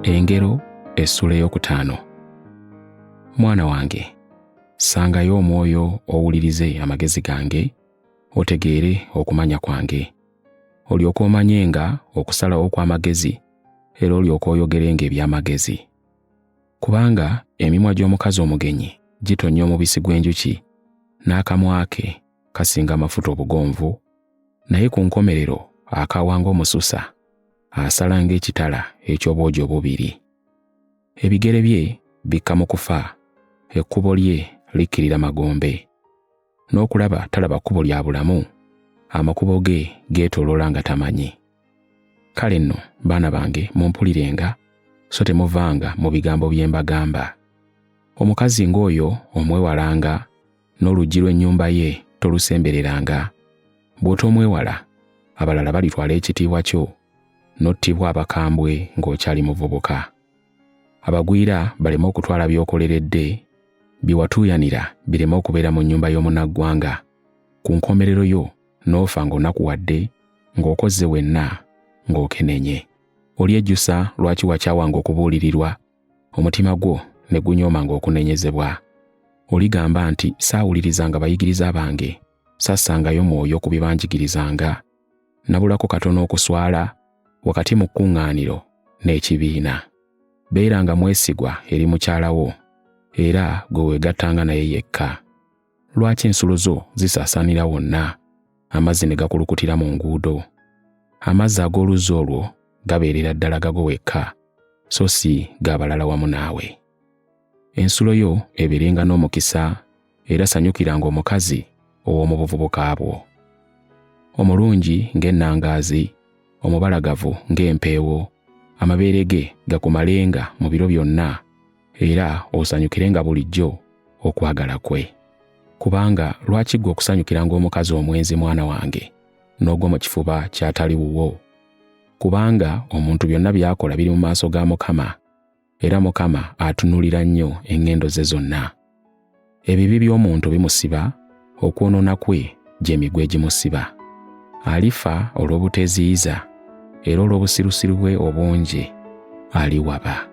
Engero essula ey'okutaano. Mwana wange, ssangayo omwoyo owulirize amagezi gange, otegeere okumanya kwange. Olyoke omanyenga okusalawo kw'amagezi, era olyoke oyogerenga eby'amagezi. Kubanga emimwa gy'omukazi omugenyi gitonnya omubisi gw'enjuki, n'akamwa ke kasinga amafuta obugonvu, naye ku nkomerero akaawa ng'omususa, asala ng'ekitala eky'obwogi obubiri. Ebigere bye bikka mu kufa, ekkubo lye likkirira magombe. N'okulaba talaba kkubo lya bulamu, amakubo ge geetooloola nga tamanyi. Kale nno, baana bange, mumpulirenga, so temuvanga mu bigambo bye mbagamba. Omukazi ng'oyo omwewalanga, n'oluggi lw'ennyumba ye tolusembereranga. Bw'otoomwewala, abalala balitwala ekitiibwa kyo, n'ottibwa abakambwe ng'okyali muvubuka. Abagwira baleme okutwala by'okoleredde, bye watuuyanira bireme okubeera mu nnyumba y'omunnaggwanga. Ku nkomerero yo n'ofa ng'onakuwadde, ng'okoze wenna, ng'okenenye. Olyejjusa lwaki wakyawanga okubuulirirwa, omutima gwo ne gunyoomanga okunenyezebwa. Oligamba nti saawulirizanga bayigiriza bange, sassangayo mwoyo ku bye banjigirizanga, nabulako katono okuswala wakati mu kkuŋŋaaniro n'ekibiina. Beeranga mwesigwa eri mukyala wo, era gwe weegattanga naye yekka. Lwaki ensulo zo zisaasaanira wonna, amazzi ne gakulukutira mu nguudo? Amazzi ag'oluzzi olwo gabeerera ddala gago wekka, so si g'abalala wamu naawe. Ensulo yo ebeerenga n'omukisa, era sanyukiranga omukazi ow'omu buvubuka bwo. Omulungi ng'ennangaazi, omubalagavu ng'empeewo, amabeere ge gakumalenga mu biro byonna, era osanyukirenga bulijjo okwagala kwe. Kubanga lwaki ggwe okusanyukiranga omukazi omwenzi, mwana wange, n'ogwa mu kifuba ky'atali wuwo? Kubanga omuntu byonna by'akola biri mu maaso ga Mukama, era Mukama atunuulira nnyo eŋŋendo ze zonna. Ebibi by'omuntu bimusiba, okwonoona kwe gy'emigwa egimusiba. Alifa olw'obuteeziyiza, era olw'obusirusiru bwe obungi aliwaba.